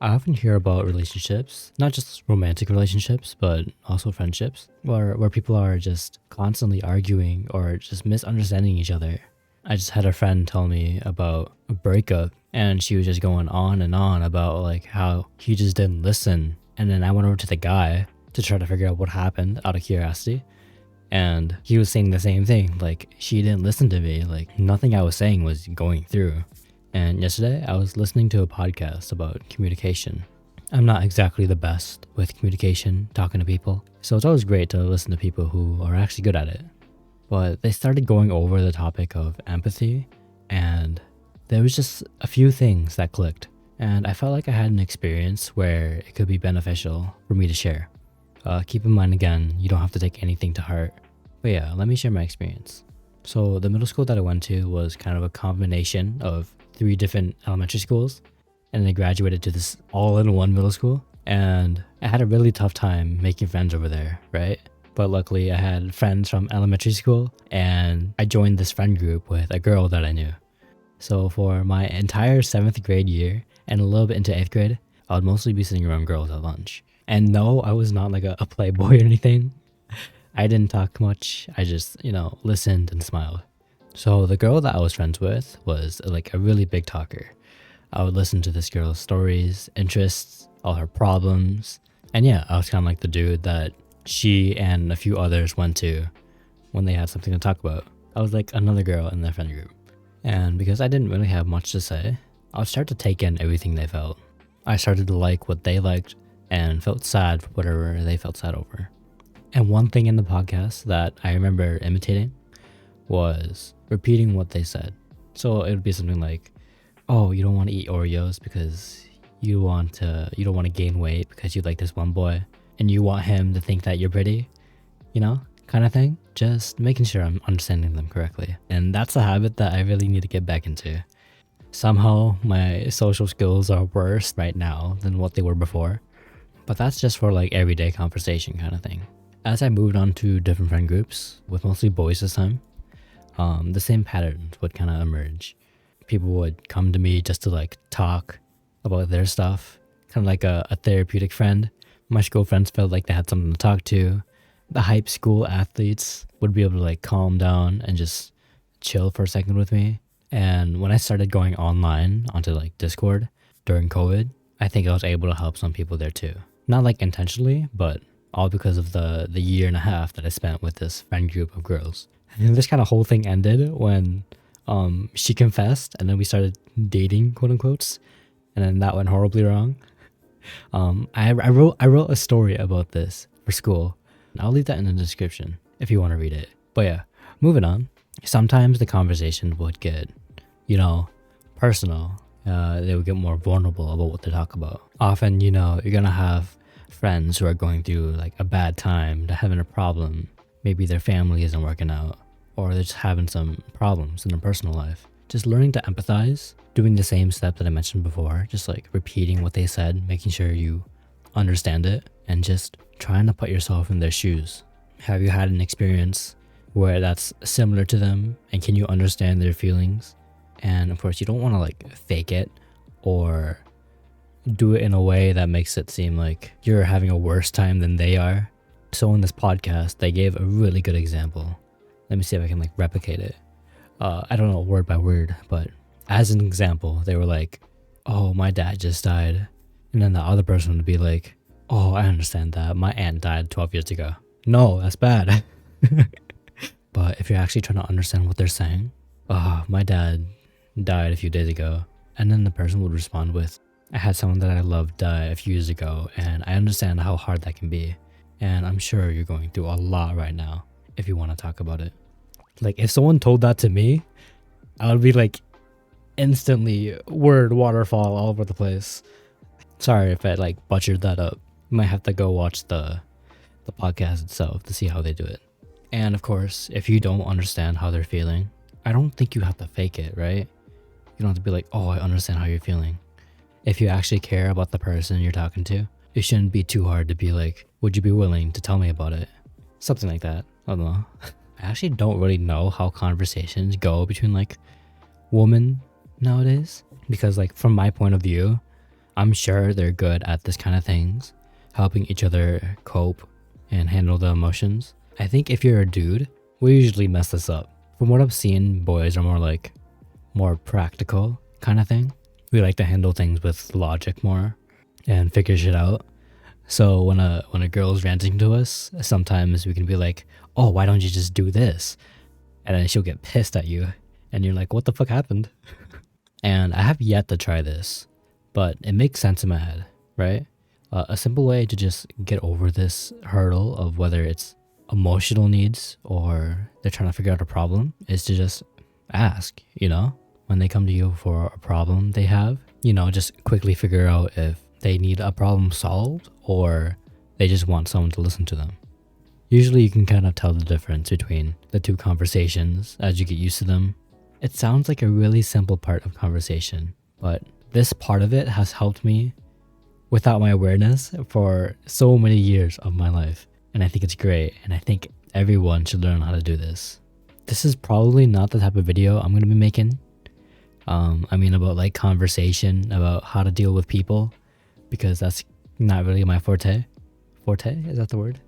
I often hear about relationships, not just romantic relationships, but also friendships, where people are just constantly arguing or just misunderstanding each other. I just had a friend tell me about a breakup, and she was just going on and on about like how he just didn't listen. And then I went over to the guy to try to figure out what happened out of curiosity. And he was saying the same thing, like she didn't listen to me, like nothing I was saying was going through. And yesterday I was listening to a podcast about communication. I'm not exactly the best with communication, talking to people, so it's always great to listen to people who are actually good at it. But they started going over the topic of empathy, and there was just a few things that clicked. And I felt like I had an experience where it could be beneficial for me to share. Keep in mind again, you don't have to take anything to heart. But yeah, let me share my experience. So the middle school that I went to was kind of a combination of 3 different elementary schools, and then I graduated to this all-in-one middle school. And I had a really tough time making friends over there, right? But luckily I had friends from elementary school, and I joined this friend group with a girl that I knew. So for my entire 7th grade year and a little bit into 8th grade, I would mostly be sitting around girls at lunch. And no, I was not like a playboy or anything. I didn't talk much. I just, listened and smiled. So the girl that I was friends with was like a really big talker. I would listen to this girl's stories, interests, all her problems. And yeah, I was kind of like the dude that she and a few others went to when they had something to talk about. I was like another girl in their friend group. And because I didn't really have much to say, I would start to take in everything they felt. I started to like what they liked and felt sad for whatever they felt sad over. And one thing in the podcast that I remember imitating was repeating what they said. So it would be something like, "Oh, you don't want to eat Oreos because you don't want to gain weight because you like this one boy and you want him to think that you're pretty," kind of thing. Just making sure I'm understanding them correctly. And that's a habit that I really need to get back into. Somehow my social skills are worse right now than what they were before, but that's just for like everyday conversation kind of thing. As I moved on to different friend groups, with mostly boys this time, the same patterns would kind of emerge. People would come to me just to like talk about their stuff, kind of like a therapeutic friend. My school friends felt like they had something to talk to. The hype school athletes would be able to like calm down and just chill for a second with me. And when I started going online onto like Discord during COVID, I think I was able to help some people there too. Not like intentionally, but all because of the year and a half that I spent with this friend group of girls. And this kind of whole thing ended when she confessed, and then we started dating, quote unquote, and then that went horribly wrong. I wrote a story about this for school. I'll leave that in the description if you want to read it. But yeah, moving on. Sometimes the conversation would get, personal. They would get more vulnerable about what they talk about. Often, you're gonna have friends who are going through like a bad time, they're having a problem. Maybe their family isn't working out, or they're just having some problems in their personal life. Just learning to empathize, doing the same step that I mentioned before, just like repeating what they said, making sure you understand it, and just trying to put yourself in their shoes. Have you had an experience where that's similar to them, and can you understand their feelings? And of course, you don't want to like fake it or do it in a way that makes it seem like you're having a worse time than they are. So in this podcast, they gave a really good example. Let me see if I can like replicate it. I don't know word by word, but as an example, they were like, "Oh, my dad just died." And then the other person would be like, "Oh, I understand that. My aunt died 12 years ago." No, that's bad. But if you're actually trying to understand what they're saying, "Oh, my dad died a few days ago." And then the person would respond with, "I had someone that I loved die a few years ago, and I understand how hard that can be. And I'm sure you're going through a lot right now if you want to talk about it." Like, if someone told that to me, I would be like instantly word waterfall all over the place. Sorry if I like butchered that up. You might have to go watch the podcast itself to see how they do it. And of course, if you don't understand how they're feeling, I don't think you have to fake it, right? You don't have to be like, "Oh, I understand how you're feeling." If you actually care about the person you're talking to, it shouldn't be too hard to be like, "Would you be willing to tell me about it?" Something like that. I don't know. I actually don't really know how conversations go between like women nowadays, because like from my point of view, I'm sure they're good at this kind of things, helping each other cope and handle the emotions. I think if you're a dude, we usually mess this up. From what I've seen, boys are more practical kind of thing. We like to handle things with logic more and figure shit out. So when a girl's ranting to us, sometimes we can be like, "Oh, why don't you just do this?" And then she'll get pissed at you, and you're like, "What the fuck happened?" And I have yet to try this, but it makes sense in my head, right? A simple way to just get over this hurdle of whether it's emotional needs or they're trying to figure out a problem is to just ask, when they come to you for a problem they have, just quickly figure out if they need a problem solved or they just want someone to listen to them. Usually you can kind of tell the difference between the two conversations as you get used to them. It sounds like a really simple part of conversation, but this part of it has helped me without my awareness for so many years of my life. And I think it's great, and I think everyone should learn how to do this. This is probably not the type of video I'm going to be making. About like conversation, about how to deal with people, because that's not really my forte. Forte? Is that the word?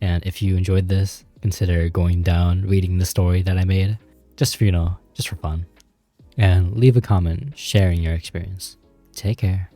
And if you enjoyed this, consider going down, reading the story that I made, just for fun. And leave a comment sharing your experience. Take care.